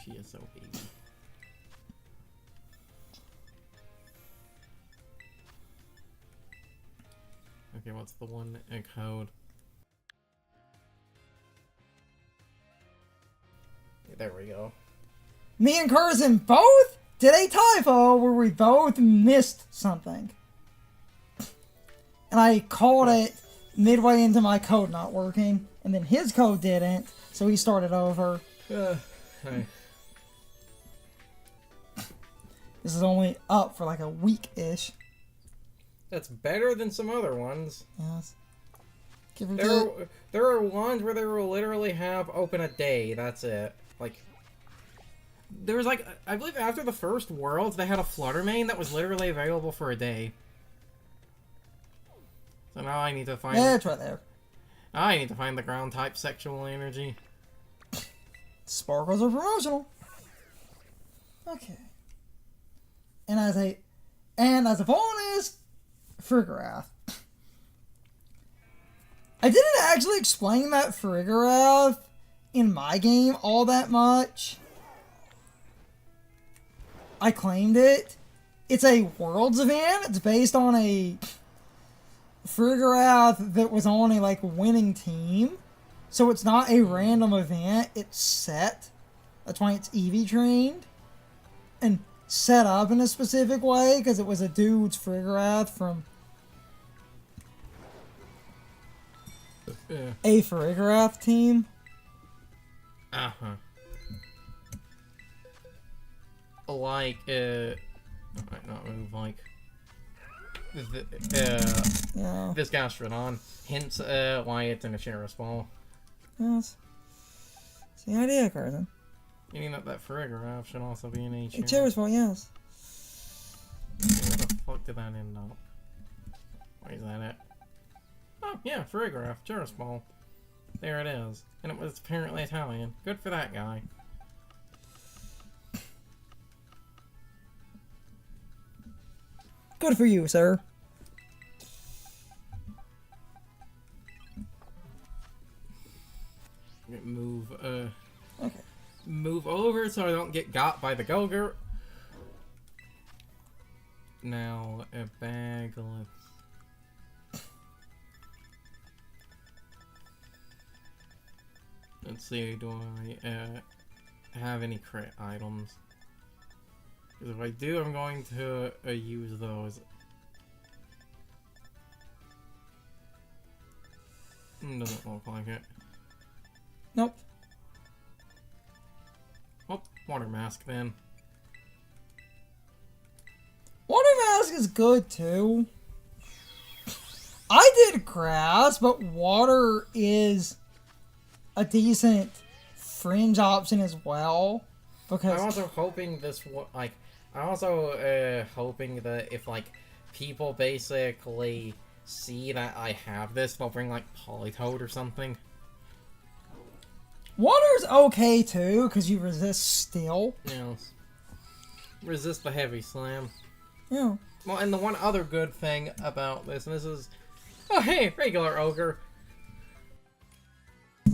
She is so baby. Okay, what's the one code? There we go. Me and Carson both did a typo where we both missed something. And I called it midway into my code not working, and then his code didn't, so he started over. Hey. This is only up for like a week-ish. That's better than some other ones. Yes. Give or take. There are ones where they will literally have open a day, that's it. Like, there was like, I believe after the first Worlds, they had a Flutter main that was literally available for a day. So now I need to find... Yeah, it's right there. I need to find the ground type sexual energy. Sparkles are promotional. Okay. And as a bonus, Friggorath. I didn't actually explain that Friggorath in my game all that much. I claimed it. It's a Worlds event. It's based on a Friggorath that was on a like winning team. So it's not a random event. It's set. That's why it's EV trained. And set up in a specific way because it was a dude's Friggorath from a Friggorath team. Uh-huh. Like, not move, like, Yeah. this Gastrodon. Hence, why it's in a Sheriff's Ball. Yes. It's the idea, Carson. Meaning that Friggorath should also be in a It's Sheriff's Ball, yes. Where the fuck did that end up? Where is that at? Oh, yeah, Friggorath, Sheriff's Ball. There it is. And it was apparently Italian. Good for that guy. Good for you, sir. Move, Okay. move over so I don't get got by the Gogurt. Now, a bag, let's see, do I, have any crit items? Because if I do, I'm going to use those. Doesn't look like it. Nope. Oh, water mask then. Water mask is good too. I did grass, but water is a decent fringe option as well. Because I'm also hoping I'm also hoping that if like people basically see that I have this, they'll bring like Politoed or something. water's okay too, because you resist steel. Yeah. Resist the heavy slam. Yeah. Well, and the one other good thing about this, and this is, oh hey, regular ogre.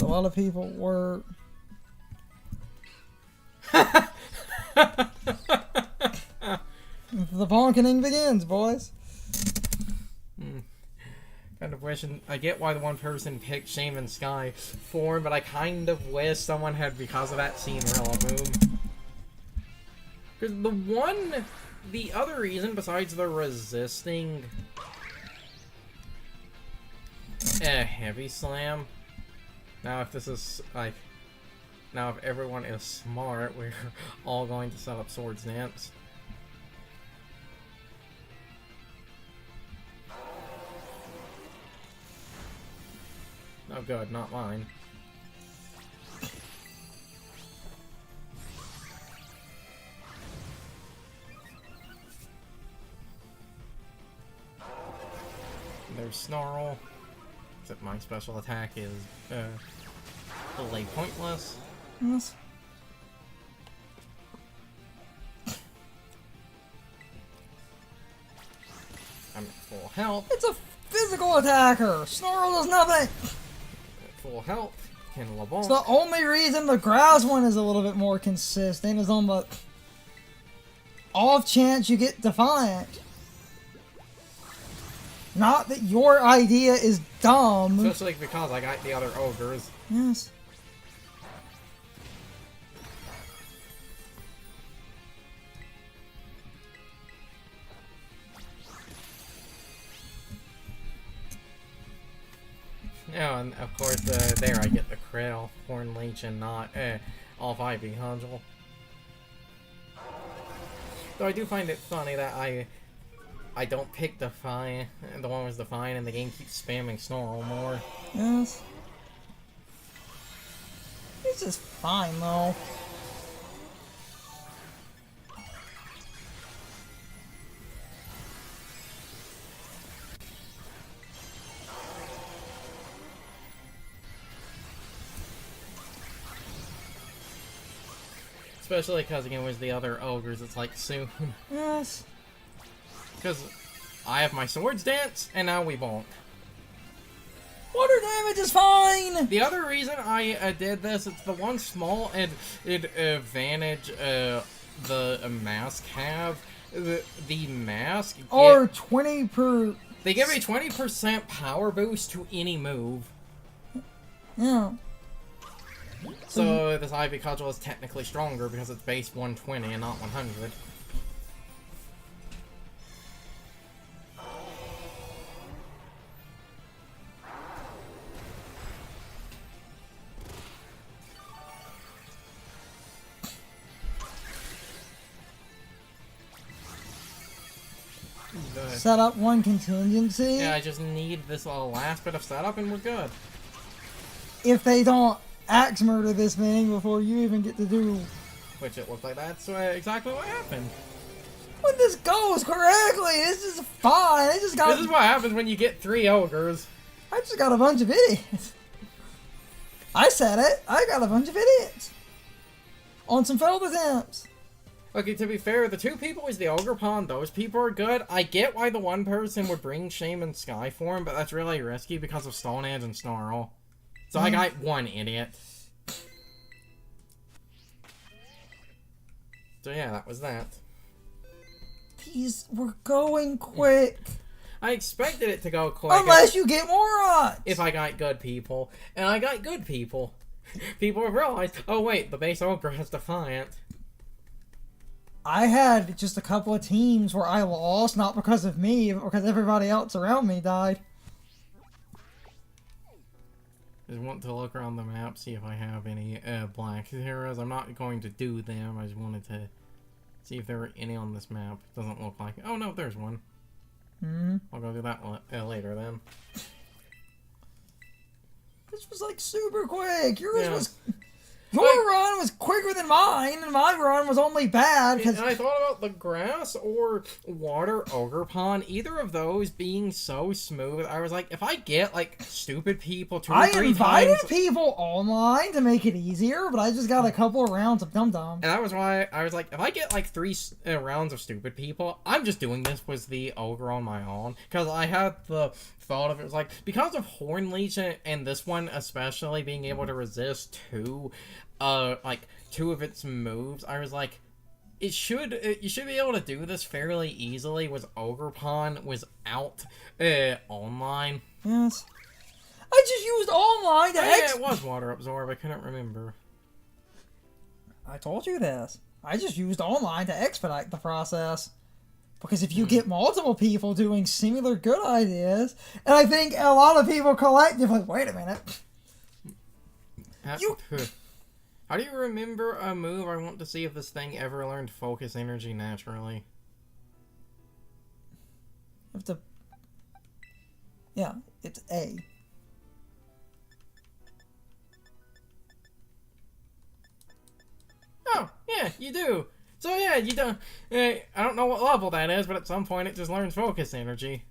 A lot of people were. The bonking begins, boys. Kind of wishing, I get why the one person picked Shaman Sky form, but I kind of wish someone had, because of that, seen Rillaboom. Because the other reason, besides the resisting heavy slam, now if this is, like, now if everyone is smart, we're all going to set up Swords Dance. Oh good, not mine. There's Snarl. Except my special attack is delay pointless. Yes. I'm at full health. It's a physical attacker. Snarl does nothing. Full health. Kindle a It's the Bonk. only reason the grass one is a little bit more consistent is on the off chance you get Defiant. Not that your idea is dumb. Especially because I got the other ogres. Yes. Yeah, and of course, there I get the crit off Horn Leech and not off Ivy Cudgel. Though I do find it funny that I don't pick Define, and the one was Define, and the game keeps spamming Snarl more. Yes. It's just fine though. Especially because again, with the other ogres, it's like soon. Yes. Because I have my Swords Dance, and now we bonk. Water damage is fine! The other reason I did this, it's the one small advantage the mask have. The mask... Or 20 per... They give a 20% power boost to any move. Yeah. So this Ivy Cudgel is technically stronger because it's base 120 and not 100. Set up one contingency. Yeah, I just need this last bit of setup and we're good. If they don't axe murder this thing before you even get to do... Which it looks like that's exactly what happened. When this goes correctly, this is fine. I just got... This is what happens when you get 3 ogres. I just got a bunch of idiots. I said it. I got a bunch of idiots. On some failed attempts. Okay, to be fair, the 2 people is the Ogre Pawn. Those people are good. I get why the one person would bring Shame and Skyform, but that's really risky because of Stone Edge and Snarl. So I got 1 idiot. So yeah, that was that. These were going quick. I expected it to go quick. Unless you get morons. If I got good people. And I got good people. People have realized, oh wait, the base Ogre has Defiant. I had just a couple of teams where I lost, not because of me, but because everybody else around me died. Just want to look around the map, see if I have any black heroes. I'm not going to do them. I just wanted to see if there were any on this map. Doesn't look like it. Oh no, there's one. I'll go do that later then. This was like super quick. Yours Yeah. was... Your run was quicker than mine, and my run was only bad because... And I thought about the grass or water ogre pond, either of those being so smooth. I was like, if I get like stupid people 2 or I 3 invited times, people online to make it easier, but I just got a couple of rounds of dum-dum. and that was why I was like, if I get like 3 rounds of stupid people, I'm just doing this with the ogre on my own, because I had the thought of it was like, because of Horn Leech and this one especially being able to resist 2 of its moves, I was like, you should be able to do this fairly easily with Ogre Pawn without online. Yes. I just used online to Yeah, it was Water Absorb, I couldn't remember. I told you this. I just used online to expedite the process. Because if you get multiple people doing similar good ideas, and I think a lot of people collectively, wait a minute. How do you remember a move? I want to see if this thing ever learned Focus Energy naturally. Have to... Yeah, it's A. Oh, yeah, you do. So yeah, you don't... I don't know what level that is, but at some point it just learns Focus Energy.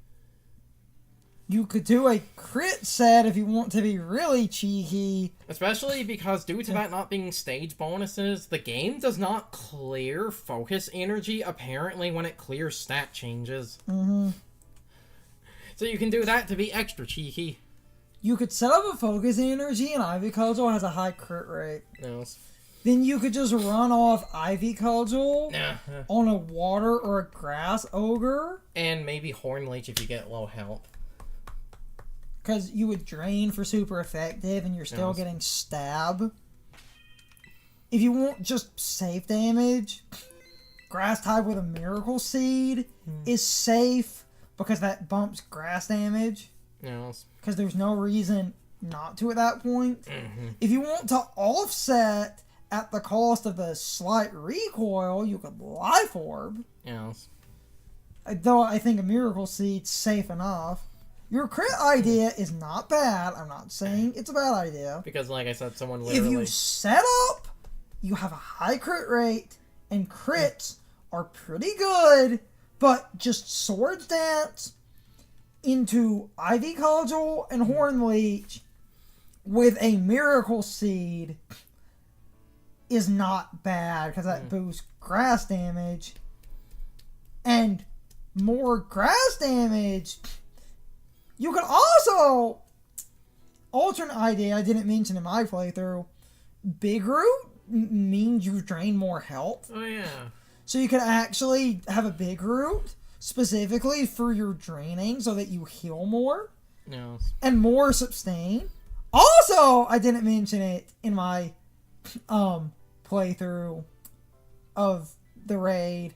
You could do a crit set if you want to be really cheeky. Especially because due to that not being stage bonuses, the game does not clear Focus Energy apparently when it clears stat changes. So you can do that to be extra cheeky. you could set up a focus energy, and Ivy Cudgel has a high crit rate. Yes. Then you could just run off Ivy Cudgel Yeah. on a water or a grass ogre. And maybe Horn Leech if you get low health. Because you would drain for super effective and you're still Yes. getting stab. If you want just safe damage, Grass type with a Miracle Seed is safe because that bumps grass damage. Yes. Because there's no reason not to at that point. Mm-hmm. If you want to offset at the cost of the slight recoil, you could Life Orb. Yes. Though I think a Miracle Seed's safe enough. Your crit idea is not bad. I'm not saying it's a bad idea. Because, like I said, someone If literally... you set up, you have a high crit rate, and crits are pretty good, but just Swords Dance into Ivy Cudgel and Horn Leech with a Miracle Seed is not bad, because that boosts grass damage. And more grass damage... You could also, alternate idea I didn't mention in my playthrough, Big Root means you drain more health. Oh, yeah. So you could actually have a Big Root specifically for your draining so that you heal more. Yes. And more sustain. Also, I didn't mention it in my playthrough of the raid.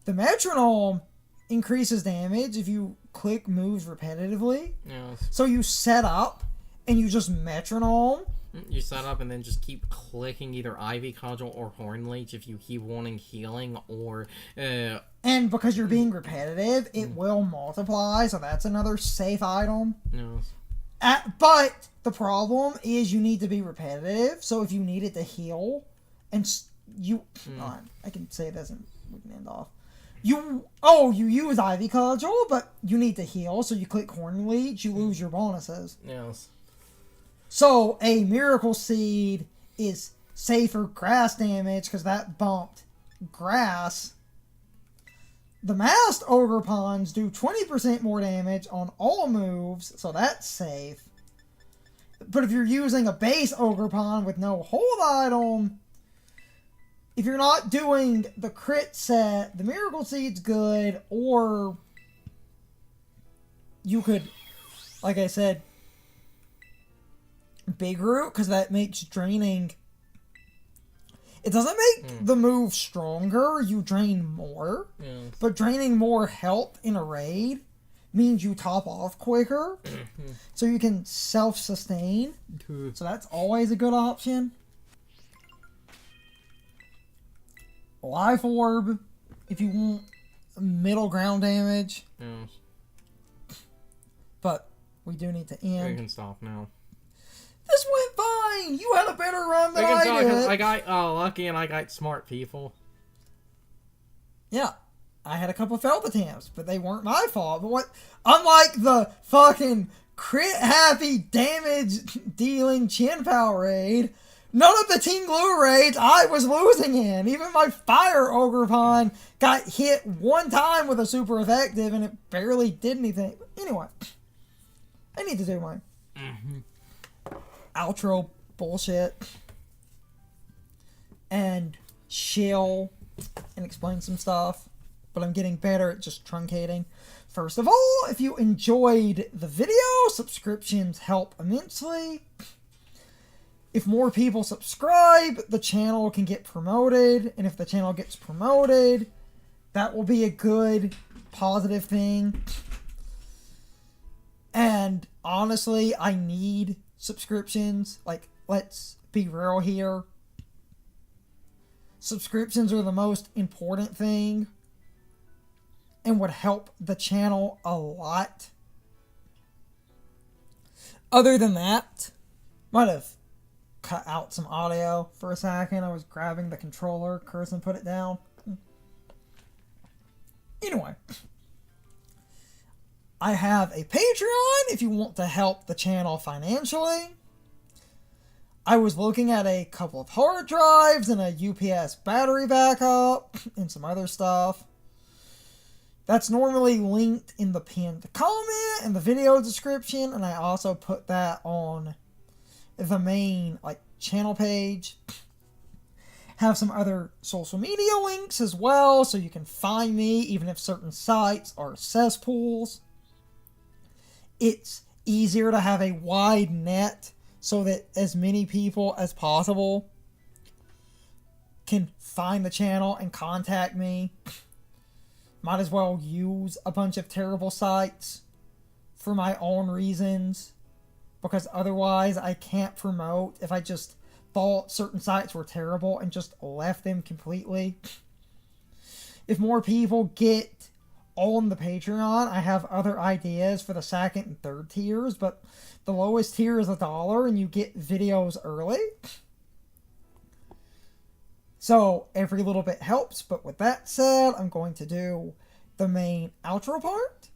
The Metronome increases damage if you click moves repetitively. Yes. So you set up and you just Metronome. You set up and then just keep clicking either Ivy Cudgel or Horn Leech if you keep wanting healing or... And because you're being repetitive, it will multiply, so that's another safe item. Yes. But the problem is you need to be repetitive, so if you need it to heal, and you... I can say this and we can end off. You use Ivy Cudgel, but you need to heal, so you click Horn Leech, you lose your bonuses. Yes. So, a Miracle Seed is safer grass damage, because that bumped grass. The Masked Ogre Pawns do 20% more damage on all moves, so that's safe. But if you're using a base Ogre Pawn with no hold item... If you're not doing the crit set, the Miracle Seed's good, or you could, like I said, Big Root, because that makes draining... It doesn't make the move stronger, you drain more, Yes. but draining more health in a raid means you top off quicker, so you can self-sustain, so that's always a good option. Life Orb, if you want middle ground damage. Yes. But we do need to We end. can stop now. This went fine! You had a better run than We can I stop did! 'cause I got lucky and I got smart people. Yeah. I had a couple failed attempts, but they weren't my fault. But what... Unlike the fucking crit-happy damage-dealing Chin Pow raid... None of the Ting-Lu raids I was losing in. Even my Fire Ogre Pawn got hit one time with a super effective and it barely did anything. Anyway, I need to do my outro bullshit and chill and explain some stuff. But I'm getting better at just truncating. First of all, if you enjoyed the video, subscriptions help immensely. If more people subscribe, the channel can get promoted. And if the channel gets promoted, that will be a good, positive thing. And honestly, I need subscriptions. Like, let's be real here. Subscriptions are the most important thing. And would help the channel a lot. Other than that, might have cut out some audio for a second. I was grabbing the controller. Carson put it down. Anyway. I have a Patreon if you want to help the channel financially. I was looking at a couple of hard drives and a UPS battery backup and some other stuff. That's normally linked in the pinned comment in the video description, and I also put that on the main channel page. Have some other social media links as well, so you can find me even if certain sites are cesspools. It's easier to have a wide net so that as many people as possible can find the channel and contact me. Might as well use a bunch of terrible sites for my own reasons, because otherwise I can't promote if I just thought certain sites were terrible and just left them completely. If more people get on the Patreon, I have other ideas for the second and third tiers, but the lowest tier is $1 and you get videos early. So every little bit helps, but with that said, I'm going to do the main outro part.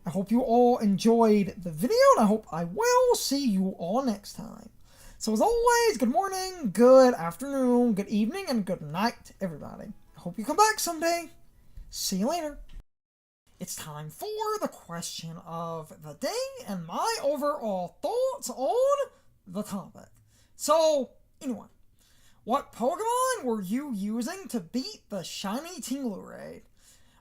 I hope you all enjoyed the video, and I hope I will see you all next time. So as always, good morning, good afternoon, good evening, and good night, everybody. I hope you come back someday. See you later. It's time for the question of the day and my overall thoughts on the topic. So, anyway, what Pokemon were you using to beat the shiny Ting-Lu raid?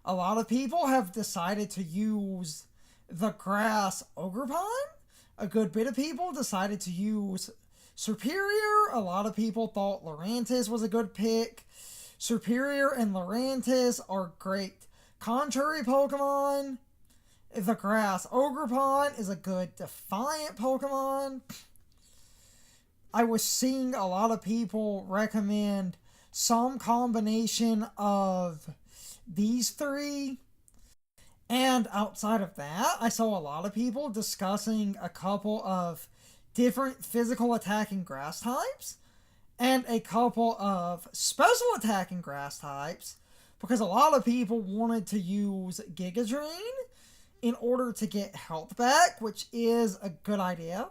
A lot of people have decided to use the grass Ogerpon. A good bit of people decided to use Superior. A lot of people thought Lurantis was a good pick. Superior and Lurantis are great contrary Pokemon. The grass Ogerpon is a good defiant Pokemon. I was seeing a lot of people recommend some combination of these three. And outside of that, I saw a lot of people discussing a couple of different physical attacking grass types and a couple of special attacking grass types, because a lot of people wanted to use Giga Drain in order to get health back, which is a good idea.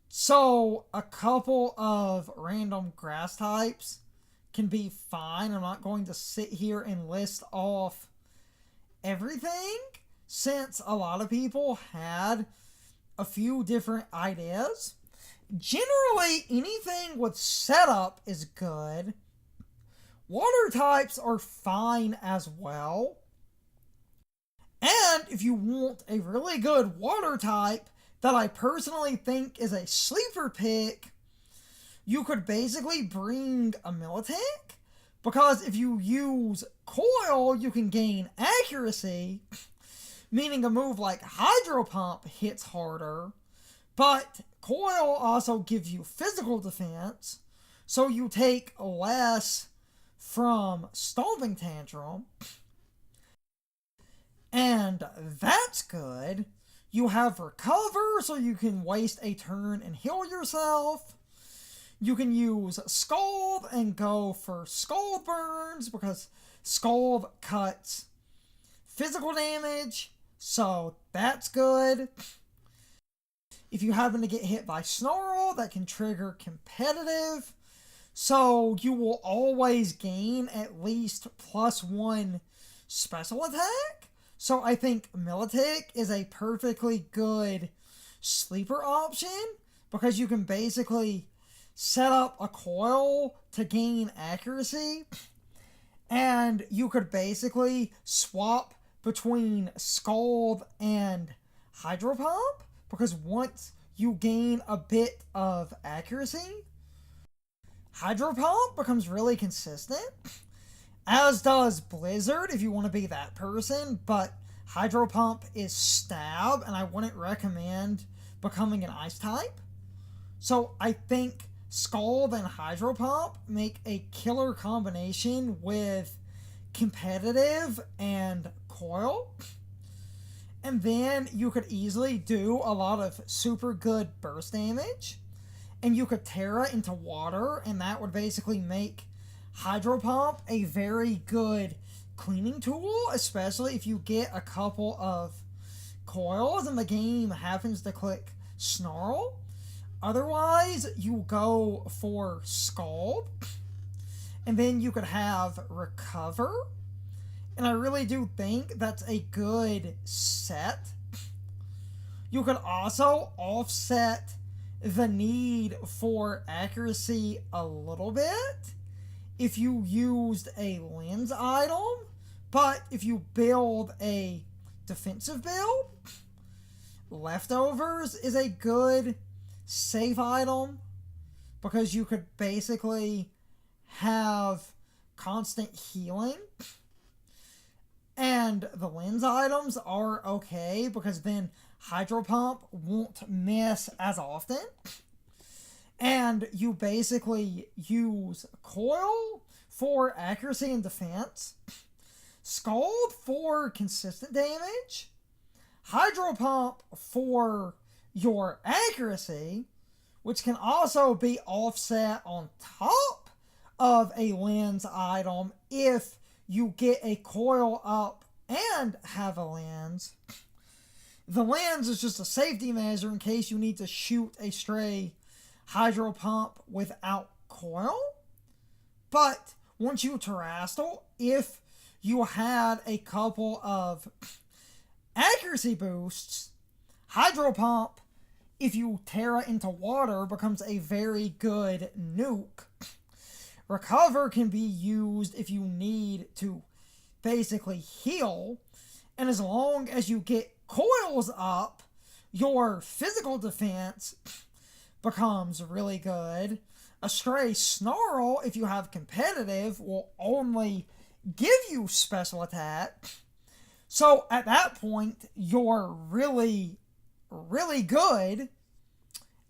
So a couple of random grass types can be fine. I'm not going to sit here and list off everything, since a lot of people had a few different ideas. Generally, anything with setup is good. Water types are fine as well. And if you want a really good water type that I personally think is a sleeper pick, you could basically bring a Miltank, because if you use Coil, you can gain accuracy, meaning a move like Hydro Pump hits harder, but Coil also gives you physical defense, so you take less from Stomping Tantrum, and that's good. You have Recover, so you can waste a turn and heal yourself. You can use Scald and go for Scald Burns, because Scald cuts physical damage, so that's good. If you happen to get hit by Snarl, that can trigger competitive, so you will always gain at least +1 special attack. So I think Miltank is a perfectly good sleeper option, because you can basically set up a Coil to gain accuracy, and you could basically swap between Scald and Hydro Pump, because once you gain a bit of accuracy, Hydro Pump becomes really consistent, as does Blizzard if you want to be that person, but Hydro Pump is stab, and I wouldn't recommend becoming an ice type. So I think Scald and Hydro Pump make a killer combination with competitive and Coil. And then you could easily do a lot of super good burst damage, and you could Terra into water, and that would basically make Hydro Pump a very good cleaning tool, especially if you get a couple of Coils and the game happens to click Snarl. Otherwise, you go for Scald, and then you could have Recover, And I really do think that's a good set. You could also offset the need for accuracy a little bit if you used a lens item, but if you build a defensive build, leftovers is a good safe item because you could basically have constant healing. And the lens items are okay because then Hydro Pump won't miss as often. And you basically use Coil for accuracy and defense, Scald for consistent damage, Hydro Pump for your accuracy, which can also be offset on top of a lens item if you get a coil up and have a lens. The lens is just a safety measure in case you need to shoot a stray Hydro Pump without coil. But once you terrestrial, if you had a couple of accuracy boosts, Hydro Pump, if you Terra into water, becomes a very good nuke. Recover can be used if you need to basically heal, and as long as you get coils up, your physical defense becomes really good. A stray Snarl, if you have competitive, will only give you special attack. So at that point, you're really, really good.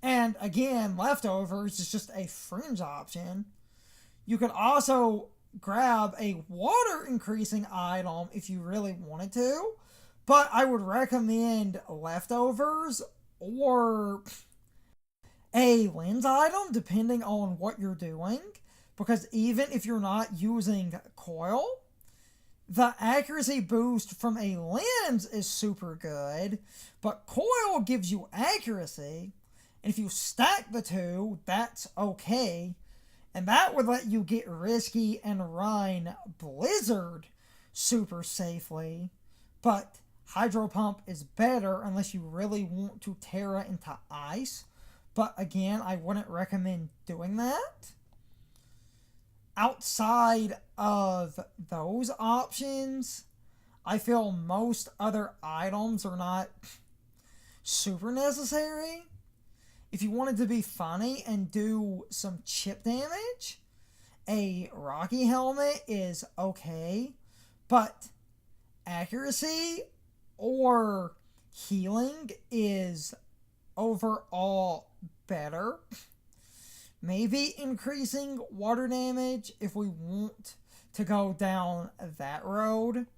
And again, leftovers is just a fringe option. You could also grab a water increasing item if you really wanted to, but I would recommend leftovers or a lens item depending on what you're doing, because even if you're not using coil, the accuracy boost from a lens is super good, but coil gives you accuracy, and if you stack the two, that's okay. And that would let you get risky and run Blizzard super safely. But Hydro Pump is better unless you really want to Terra into Ice. But again, I wouldn't recommend doing that. Outside of those options, I feel most other items are not super necessary. If you wanted to be funny and do some chip damage, a Rocky Helmet is okay, but accuracy or healing is overall better. Maybe increasing water damage if we want to go down that road,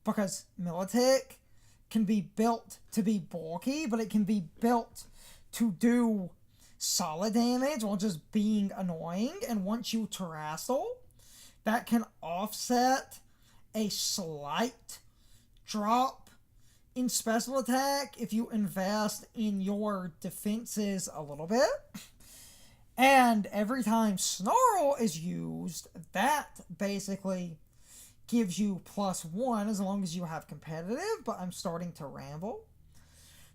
because Militech can be built to be bulky, but it can be built to do solid damage while just being annoying. And once you terrestrial, that can offset a slight drop in special attack if you invest in your defenses a little bit. And every time Snarl is used, that basically gives you +1 as long as you have competitive, but I'm starting to ramble.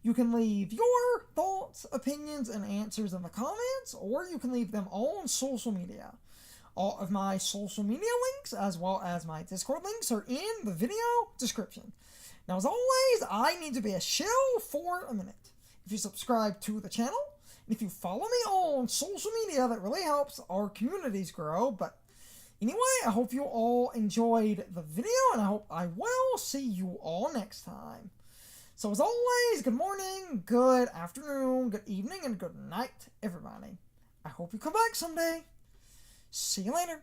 You can leave your thoughts, opinions, and answers in the comments, or you can leave them all on social media. All of my social media links, as well as my Discord links, are in the video description. Now, as always, I need to be a shill for a minute. If you subscribe to the channel, and if you follow me on social media, that really helps our communities grow. But anyway, I hope you all enjoyed the video, and I hope I will see you all next time. So as always, good morning, good afternoon, good evening, and good night, everybody. I hope you come back someday. See you later.